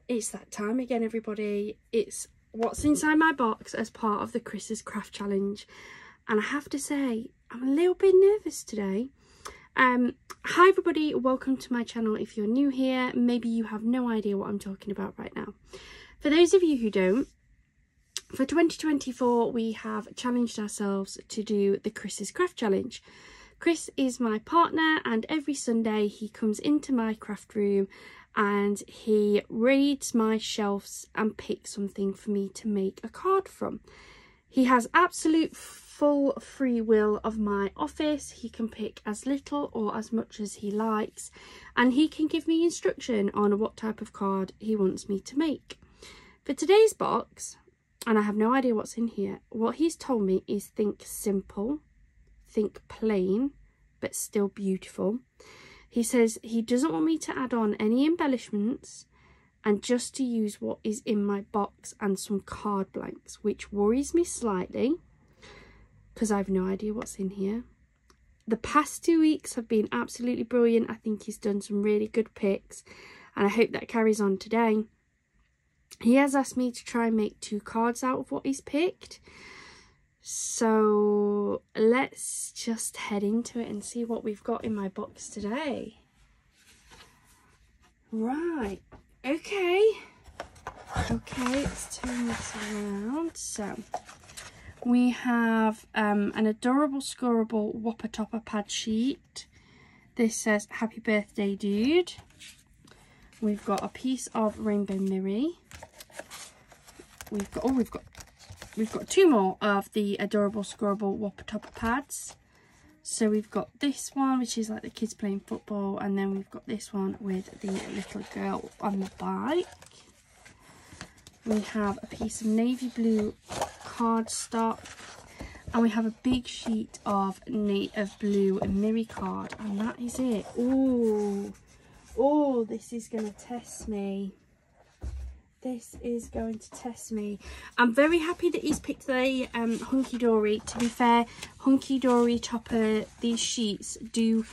It's that time again, everybody. It's what's inside my box as part of the Chris's Craft Challenge. And I have to say, I'm a little bit nervous today. Hi everybody, welcome to my channel. If you're new here, maybe you have no idea what I'm talking about right now. For those of you who don't, for 2024 we have challenged ourselves to do the Chris's Craft Challenge. Chris is my partner, and every Sunday he comes into my craft room and he raids my shelves and picks something for me to make a card from. He has absolute full free will of my office. He can pick as little or as much as he likes, and he can give me instruction on what type of card he wants me to make. For today's box, and I have no idea what's in here, what he's told me is think simple, think plain, but still beautiful. He says he doesn't want me to add on any embellishments and just to use what is in my box and some card blanks, which worries me slightly because I have no idea what's in here. The past 2 weeks have been absolutely brilliant. I think he's done some really good picks, and I hope that carries on today. He has asked me to try and make 2 cards out of what he's picked. So let's just head into it and see what we've got in my box today. Right, okay, let's turn this around. So we have an adorable scoreable Whopper Topper pad sheet. This says happy birthday dude. We've got a piece of Rainbow Mirri. We've got 2 more of the adorable scoreable Whopper Topper pads. So we've got this one, which is like the kids playing football, and then we've got this one with the little girl on the bike. We have a piece of navy blue cardstock, and we have a big sheet of blue Mirri card, and that is it. Oh, this is going to test me. This is going to test me. I'm very happy that he's picked the Hunky Dory. To be fair, Hunky Dory Topper, these sheets do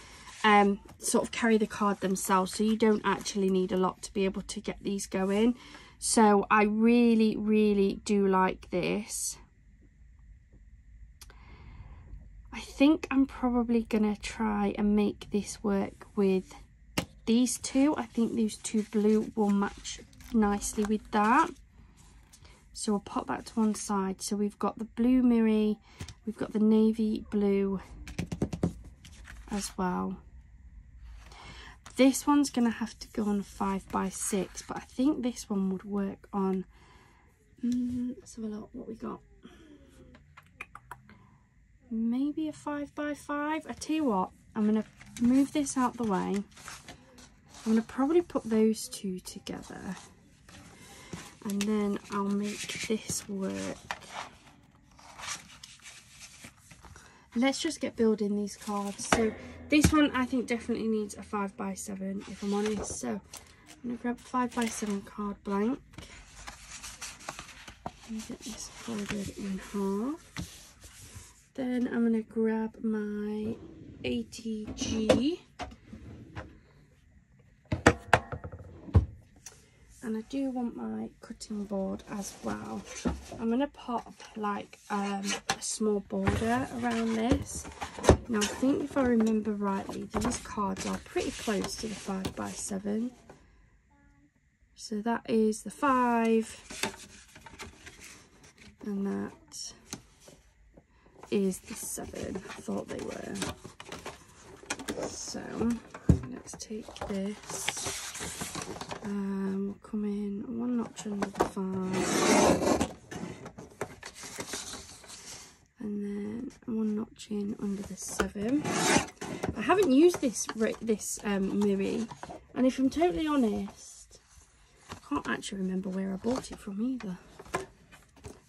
sort of carry the card themselves, so you don't actually need a lot to be able to get these going. So I really do like this. I think I'm probably gonna try and make this work with these 2. I think these 2 blue will match nicely with that, so we'll pop that to one side. So we've got the blue Mirri, we've got the navy blue as well. This one's gonna have to go on 5x6, but I think this one would work on let's have a look what we got. Maybe a 5x5. I tell you what, I'm gonna move this out the way. I'm gonna probably put those 2 together, and then I'll make this work. Let's just get building these cards. So this one I think definitely needs a 5x7 if I'm honest. So I'm gonna grab a 5x7 card blank and get this folded in half. Then I'm gonna grab my ATG. And I do want my cutting board as well. I'm going to pop like a small border around this. Now I think if I remember rightly, these cards are pretty close to the 5x7. So that is the 5. And that is the 7. I thought they were. So let's take this. We'll come in 1 notch under the 5, and then 1 notch in under the 7. I haven't used this Mirri, and if I'm totally honest, I can't actually remember where I bought it from either,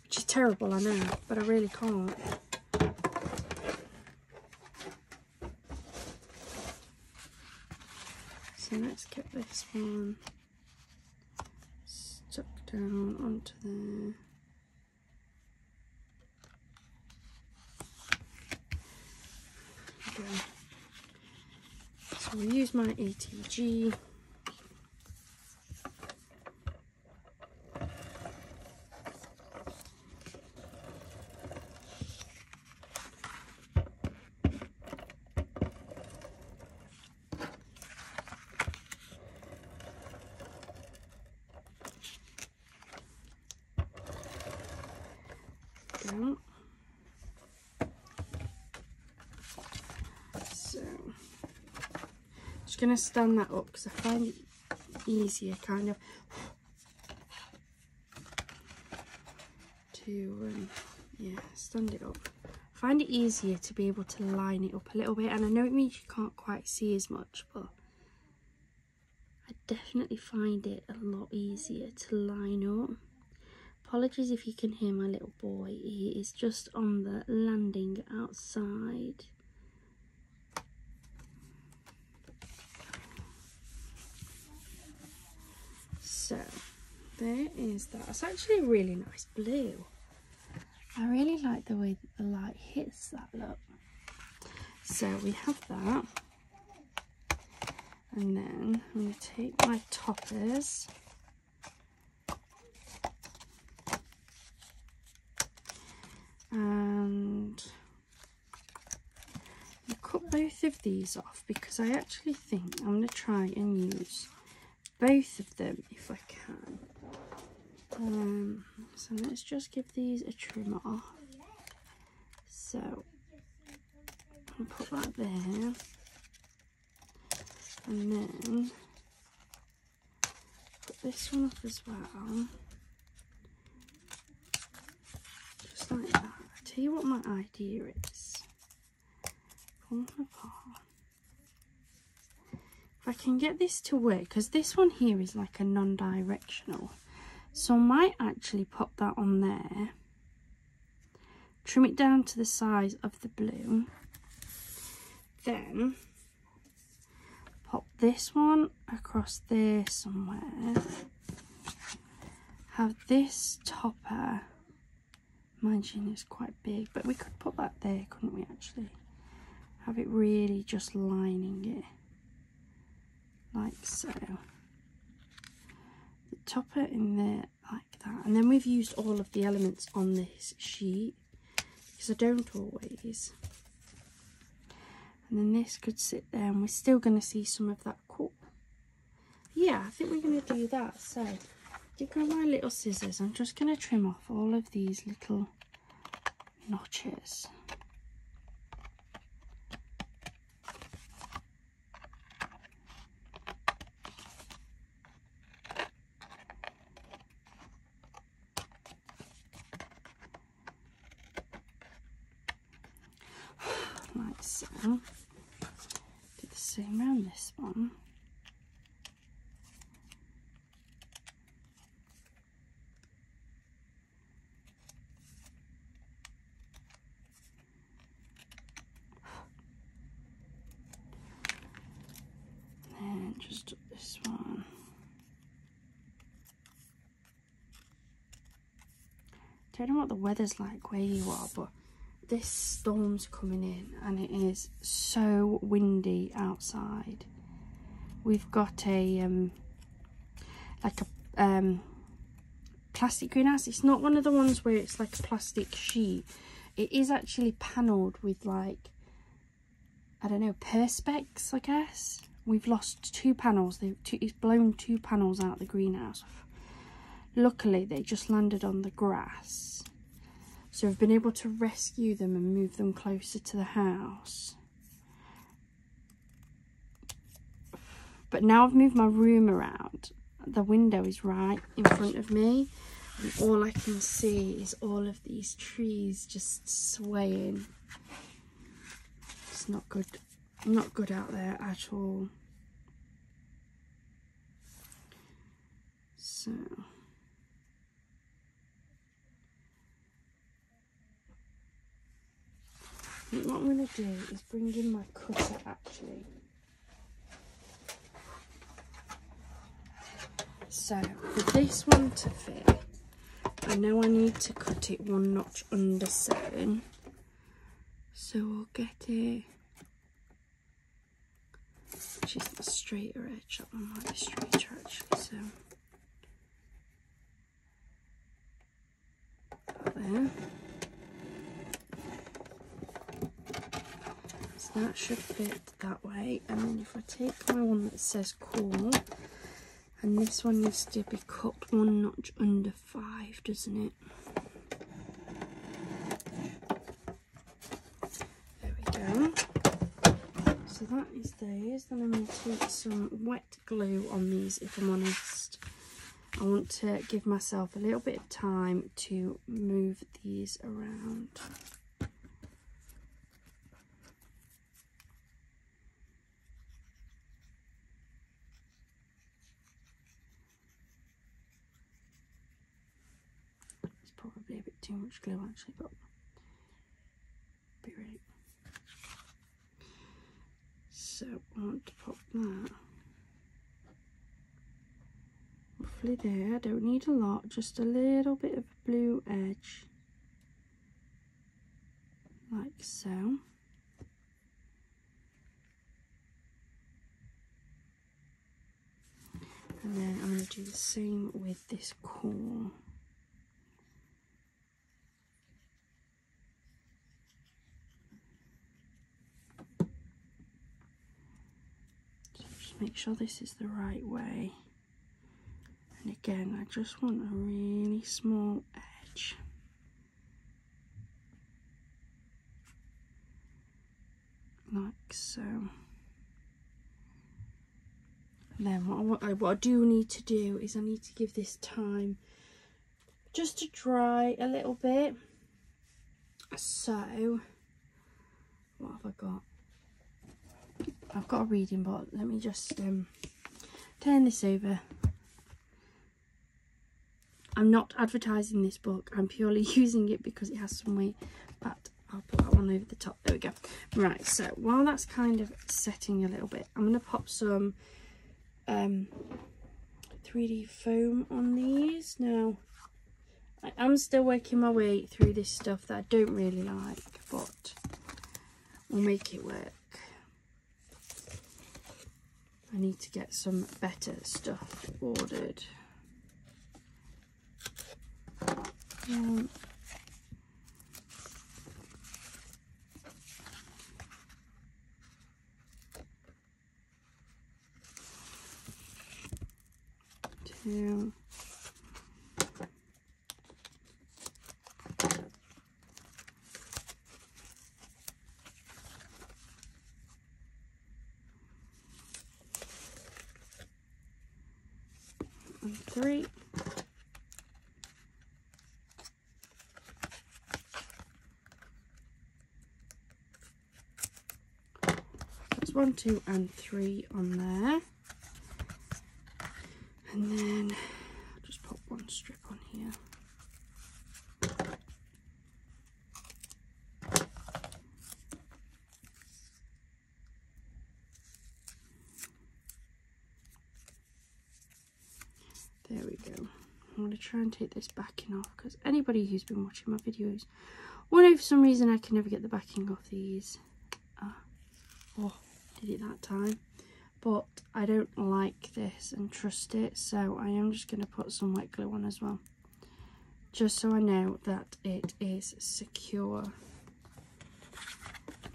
which is terrible, I know, but I really can't. So let's get this one stuck down onto there. There we go. So we'll use my ATG. just going to stand that up because I find it easier kind of to, yeah, stand it up. I find it easier to be able to line it up a little bit, and I know it means you can't quite see as much, but I definitely find it a lot easier to line up. Apologies if you can hear my little boy, he is just on the landing outside. So there is that. It's actually a really nice blue. I really like the way the light hits that look. So we have that. And then I'm going to take my toppers and I'll cut both of these off because I actually think I'm going to try and use both of them if I can. So let's just give these a trim off. So I'll put that there, and then put this one off as well, just like that. I'll tell you what my idea is. Pull them apart. If I can get this to work, because this one here is like a non-directional, so I might actually pop that on there, trim it down to the size of the blue, then pop this one across there somewhere, have this topper, mind you it's quite big, but we could put that there, couldn't we actually? Have it really just lining it, like so. The topper in there like that, and then we've used all of the elements on this sheet because I don't always. And then this could sit there and we're still going to see some of that cut. Yeah, I think we're going to do that. So I've got my little scissors. I'm just going to trim off all of these little notches. Like so. Do the same around this one. And just this one. Don't know what the weather's like where you are, but this storm's coming in and it is so windy outside. We've got a like a plastic greenhouse. It's not one of the ones where it's like a plastic sheet. It is actually panelled with, like, I don't know, perspex, I guess. We've lost 2 panels. It's blown 2 panels out of the greenhouse. Luckily they just landed on the grass. So we've been able to rescue them and move them closer to the house. But now I've moved my room around. The window is right in front of me. And all I can see is all of these trees just swaying. It's not good. Not good out there at all. So what I'm going to do is bring in my cutter actually. So for this one to fit, I know I need to cut it 1 notch under 7. So we'll get it, which is the straighter edge. That one might be straighter actually, so there. That should fit that way. And then if I take my one that says cool, and this one needs to be cut 1 notch under 5, doesn't it? There we go. So so that is those. Then I'm going to take some wet glue on these, if I'm honest. I want to give myself a little bit of time to move these around. It's probably a bit too much glue actually, but be right. So I want to pop that roughly there. I don't need a lot, just a little bit of blue edge, like so. And then I'm going to do the same with this core. Make sure this is the right way, and again I just want a really small edge, like so. And then what I do need to do is I need to give this time just to dry a little bit. So what have I got? I've got a reading book. Let me just turn this over. I'm not advertising this book. I'm purely using it because it has some weight. But I'll put that one over the top. There we go. Right, so while that's kind of setting a little bit, I'm going to pop some 3D foam on these. Now, I am still working my way through this stuff that I don't really like, but we'll make it work. I need to get some better stuff ordered. Two. And 3. That's 1, 2, and 3 on there. And then I'll just pop one strip on here. There we go. I'm going to try and take this backing off because anybody who's been watching my videos will know for some reason I can never get the backing off these. Oh, did it that time. But I don't like this and trust it, so I am just going to put some wet glue on as well, just so I know that it is secure.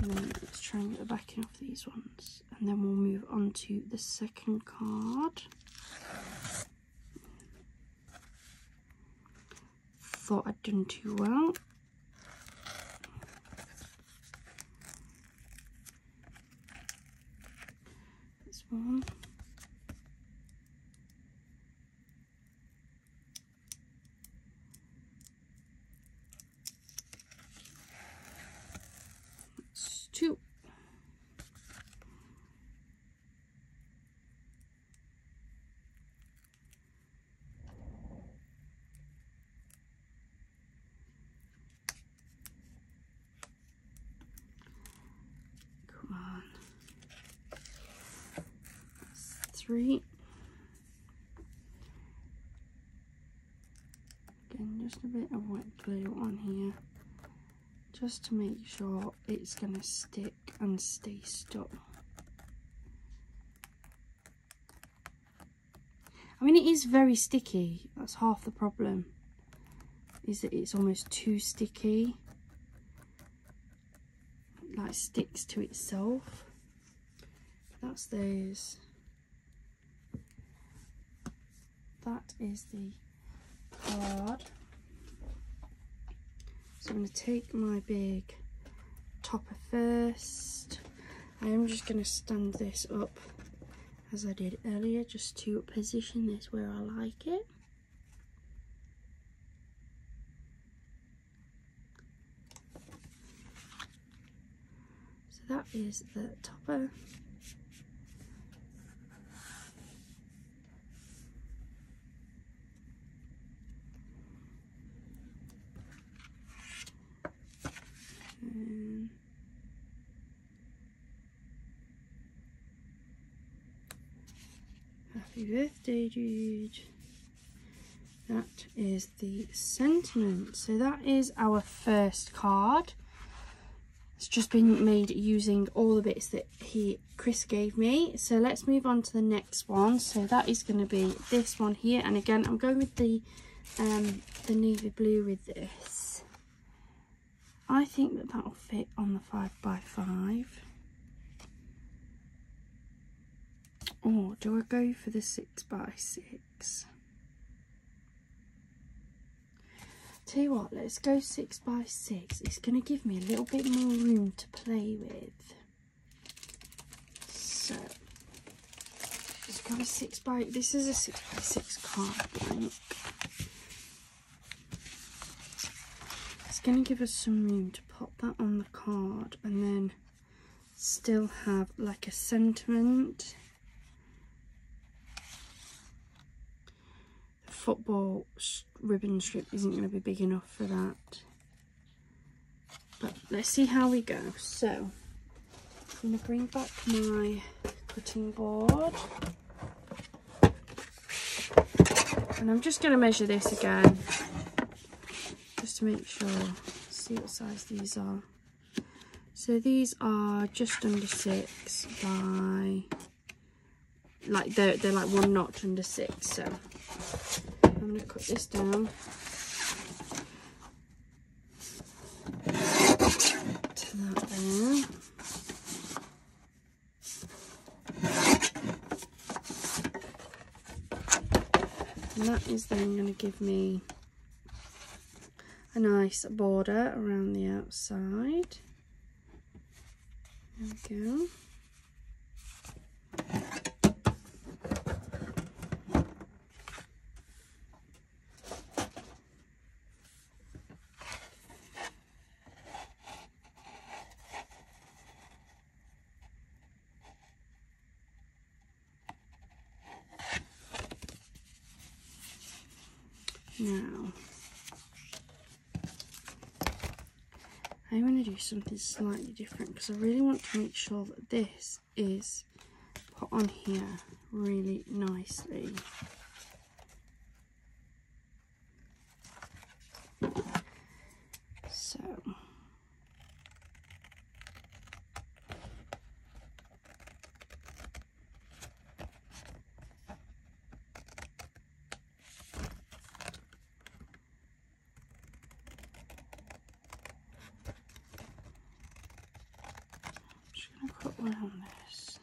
And then let's try and get the backing off these ones, and then we'll move on to the second card. Thought I'd done too well. This one. That's 2. Come on. That's 3. Again, just a bit of wet glue on here, just to make sure it's going to stick and stay stuck. I mean, it is very sticky. That's half the problem, is that it's almost too sticky. Like, sticks to itself. That's those. That is the card. So I'm going to take my big topper first. I am just going to stand this up as I did earlier, just to position this where I like it. So that is the topper. Happy birthday, dude. That is the sentiment. So that is our first card. It's just been made using all the bits that Chris gave me. So let's move on to the next one. So that is going to be this one here. And again, I'm going with the navy blue with this. I think that that'll fit on the 5x5. Or do I go for the 6x6? Tell you what, let's go 6x6. It's going to give me a little bit more room to play with. So, let's go a this is a 6x6 card blank. It's going to give us some room to pop that on the card and then still have like a sentiment. Football ribbon strip isn't going to be big enough for that, but let's see how we go. So I'm going to bring back my cutting board and I'm just going to measure this again just to make sure, see what size these are. So these are just under 6 by, like they're like 1 notch under 6, so I'm going to cut this down to that there. And that is then going to give me a nice border around the outside. There we go. Now, I'm going to do something slightly different because I really want to make sure that this is put on here really nicely. So, put one on this.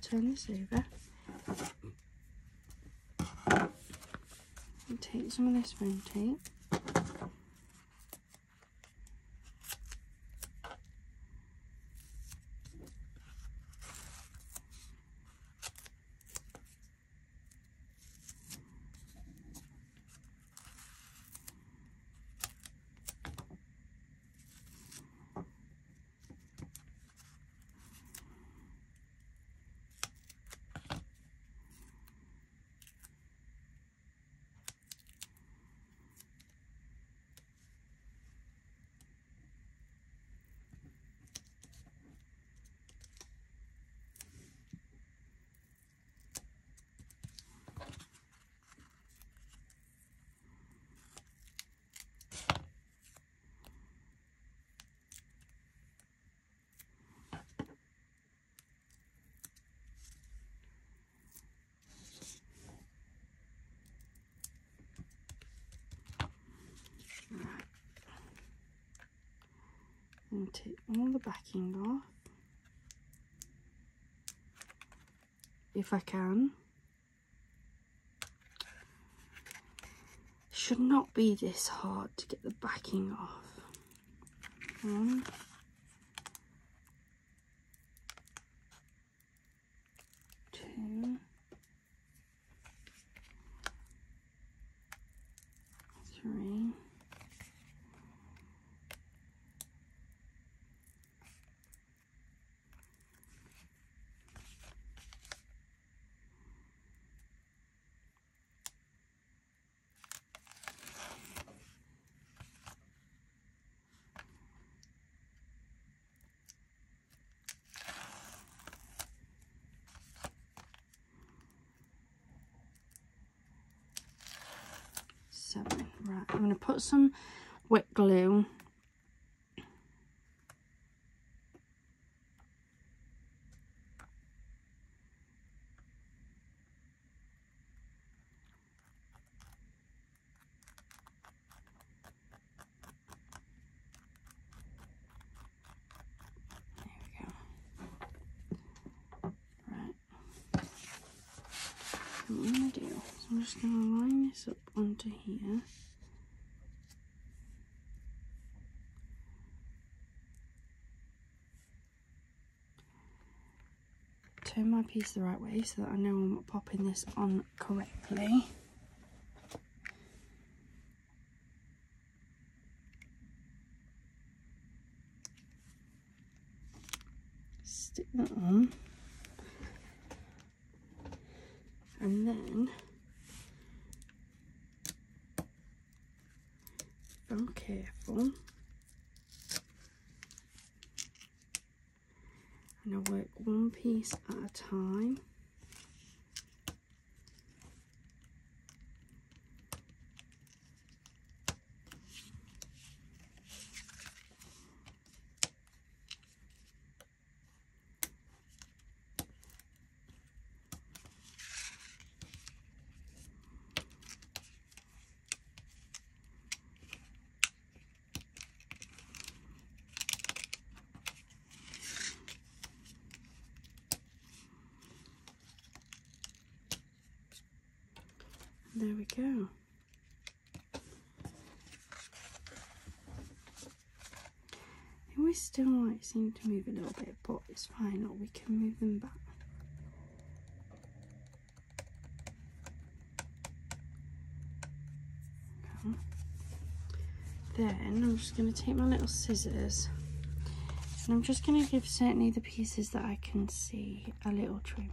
Turn this over and take some of this foam tape. going to take all the backing off, if I can. Should not be this hard to get the backing off. 1, 2, 3, 7. Right, I'm going to put some wet glue what I'm going to do is I'm just going to line this up onto here. Turn my piece the right way so that I know I'm popping this on correctly. Stick that on. And then, if I'm careful, I'm going to work one piece at a time. There we go. It always still like seem to move a little bit, but it's fine. Look, we can move them back. Okay. Then I'm just going to take my little scissors and I'm just going to give certainly the pieces that I can see a little trim.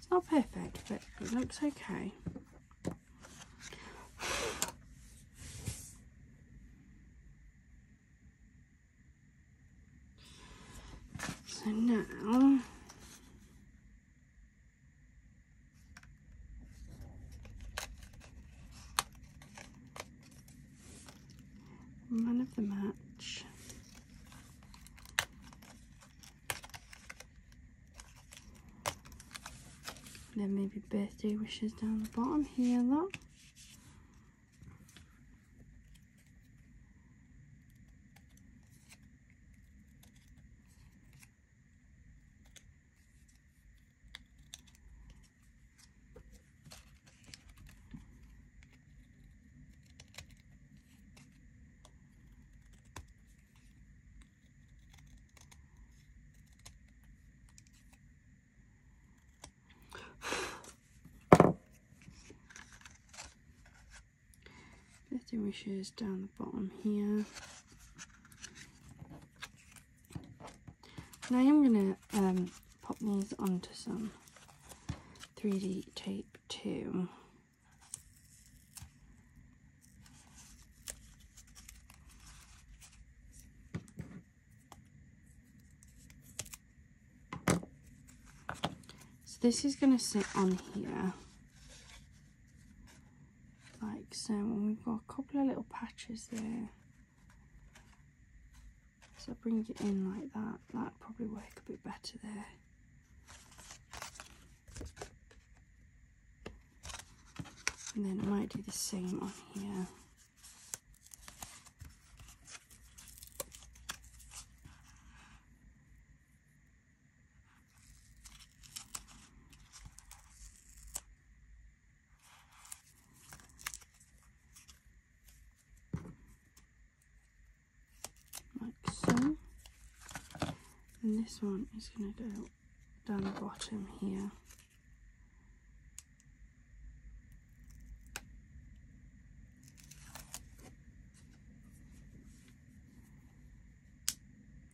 Not perfect, but it looks okay. So now one of the match. Then maybe birthday wishes down the bottom here, look. birthday wishes down the bottom here. And I am going to pop these onto some 3D tape too. So this is going to sit on here like so, and we've got a couple of little patches there. So bring it in like that. That'd probably work a bit better there. And then I might do the same on here. Like so. And this one is going to go down the bottom here.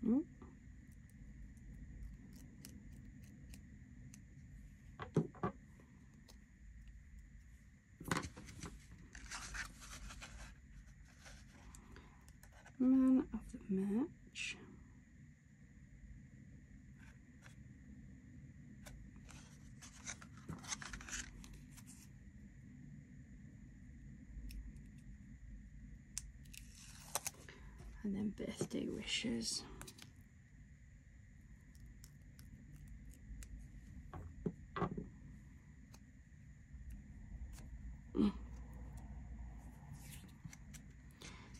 Ooh. Man of the match. And then birthday wishes.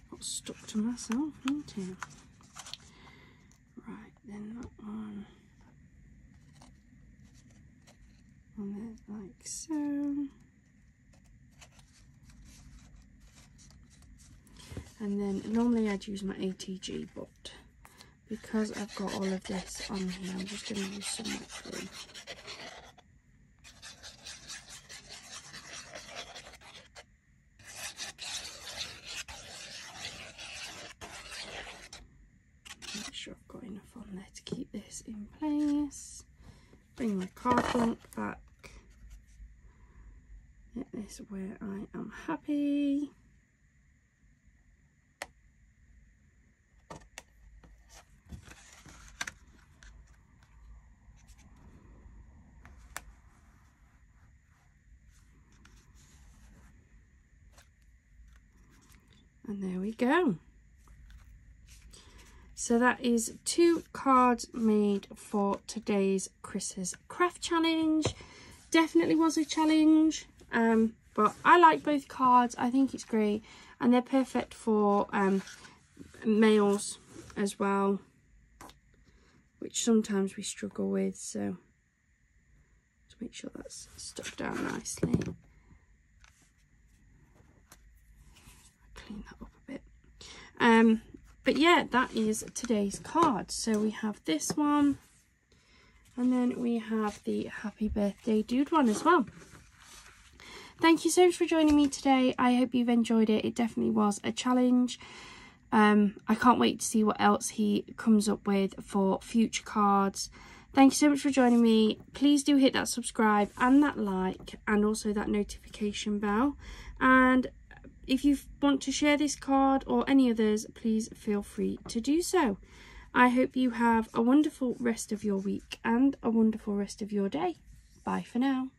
Got stuck to myself, didn't it? Right, then that one. On there like so. And then normally I'd use my ATG, but because I've got all of this on here, I'm just going to use some wet glue. Make sure I've got enough on there to keep this in place. Bring my card blank back. Get this where I am happy. And there we go. So that is 2 cards made for today's Chris's Craft Challenge. Definitely was a challenge, but I like both cards. I think it's great, and they're perfect for males as well, which sometimes we struggle with. So to make sure that's stuck down nicely. Clean that up a bit. But yeah, that is today's card. So we have this one, and then we have the happy birthday dude one as well. Thank you so much for joining me today. I hope you've enjoyed it. It definitely was a challenge. I can't wait to see what else he comes up with for future cards. Thank you so much for joining me. Please do hit that subscribe and that like, and also that notification bell. And if you want to share this card or any others, please feel free to do so. I hope you have a wonderful rest of your week and a wonderful rest of your day. Bye for now.